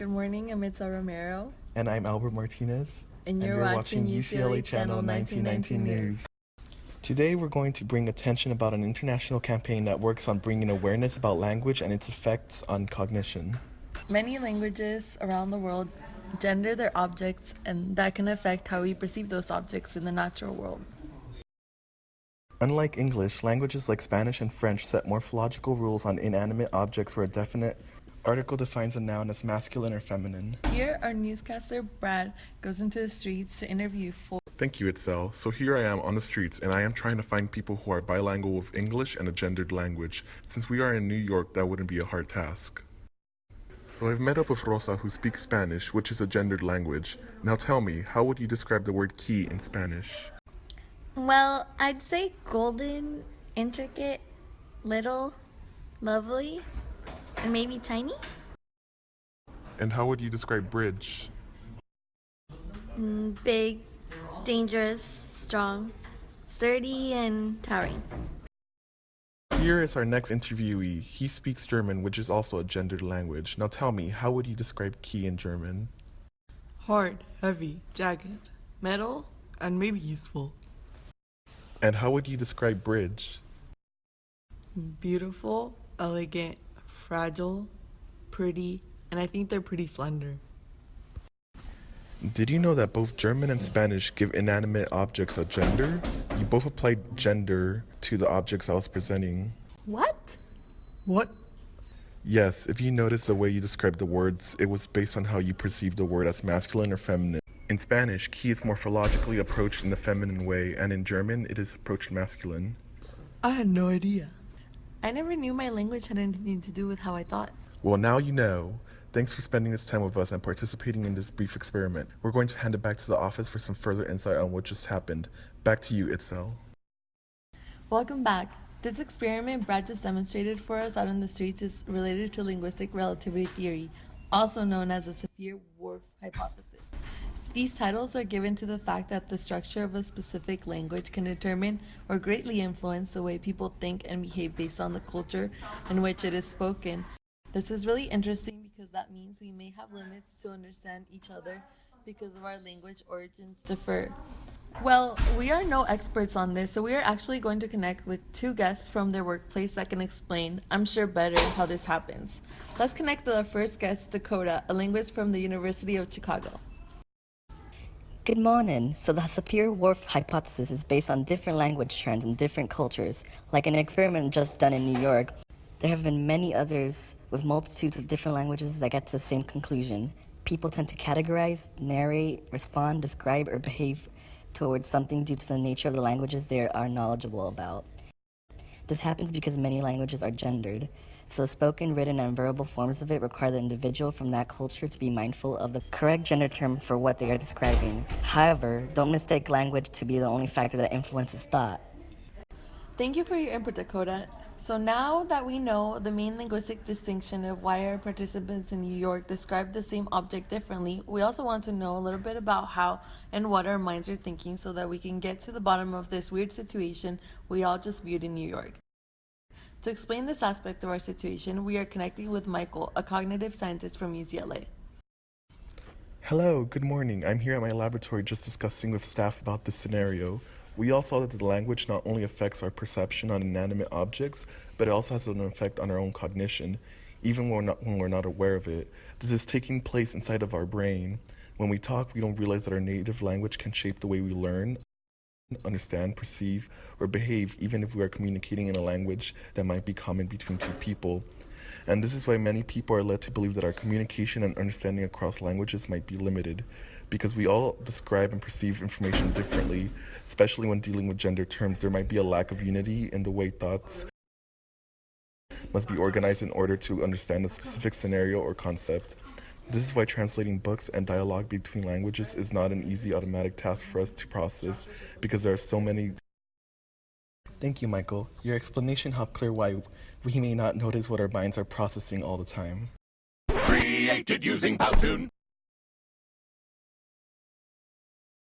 Good morning, I'm Itza Romero. And I'm Albert Martinez. And you're watching UCLA Channel 1919 News. Today we're going to bring attention about an international campaign that works on bringing awareness about language and its effects on cognition. Many languages around the world gender their objects, and that can affect how we perceive those objects in the natural world. Unlike English, languages like Spanish and French set morphological rules on inanimate objects where a definite article defines a noun as masculine or feminine. Here, our newscaster Brad goes into the streets to interview four. Thank you, Itzel. So here I am on the streets, and I am trying to find people who are bilingual with English and a gendered language. Since we are in New York, that wouldn't be a hard task. So I've met up with Rosa, who speaks Spanish, which is a gendered language. Now tell me, how would you describe the word key in Spanish? Well, I'd say golden, intricate, little, lovely, and maybe tiny. And how would you describe bridge? Big, dangerous, strong, sturdy, and towering. Here is our next interviewee. He speaks German, which is also a gendered language. Now tell me, how would you describe key in German? Hard, heavy, jagged, metal, and maybe useful. And how would you describe bridge? Beautiful, elegant, fragile, pretty, and I think they're pretty slender. Did you know that both German and Spanish give inanimate objects a gender? You both applied gender to the objects I was presenting. What? What? Yes, if you notice the way you described the words, it was based on how you perceived the word as masculine or feminine. In Spanish, key is morphologically approached in the feminine way, and in German, it is approached masculine. I had no idea. I never knew my language had anything to do with how I thought. Well, now you know. Thanks for spending this time with us and participating in this brief experiment. We're going to hand it back to the office for some further insight on what just happened. Back to you, Itzel. Welcome back. This experiment Brad just demonstrated for us out in the streets is related to linguistic relativity theory, also known as the Sapir-Whorf hypothesis. These titles are given to the fact that the structure of a specific language can determine or greatly influence the way people think and behave based on the culture in which it is spoken. This is really interesting because that means we may have limits to understand each other because of our language origins differ. Well, we are no experts on this, so we are actually going to connect with two guests from their workplace that can explain, I'm sure better, how this happens. Let's connect with our first guest, Dakota, a linguist from the University of Chicago. Good morning. So the Sapir-Whorf hypothesis is based on different language trends in different cultures. Like an experiment just done in New York, there have been many others with multitudes of different languages that get to the same conclusion. People tend to categorize, narrate, respond, describe, or behave towards something due to the nature of the languages they are knowledgeable about. This happens because many languages are gendered. So spoken, written, and verbal forms of it require the individual from that culture to be mindful of the correct gender term for what they are describing. However, don't mistake language to be the only factor that influences thought. Thank you for your input, Dakota. So now that we know the main linguistic distinction of why our participants in New York describe the same object differently, we also want to know a little bit about how and what our minds are thinking so that we can get to the bottom of this weird situation we all just viewed in New York. To explain this aspect of our situation, we are connecting with Michael, a cognitive scientist from UCLA. Hello, good morning. I'm here at my laboratory just discussing with staff about this scenario. We all saw that the language not only affects our perception on inanimate objects, but it also has an effect on our own cognition, even when we're not aware of it. This is taking place inside of our brain. When we talk, we don't realize that our native language can shape the way we learn, understand, perceive, or behave, even if we are communicating in a language that might be common between two people. And this is why many people are led to believe that our communication and understanding across languages might be limited, because we all describe and perceive information differently, especially when dealing with gender terms. There might be a lack of unity in the way thoughts must be organized in order to understand a specific scenario or concept. This is why translating books and dialogue between languages is not an easy automatic task for us to process, because there are so many. Thank you, Michael. Your explanation helped clear why we may not notice what our minds are processing all the time. Created using Powtoon.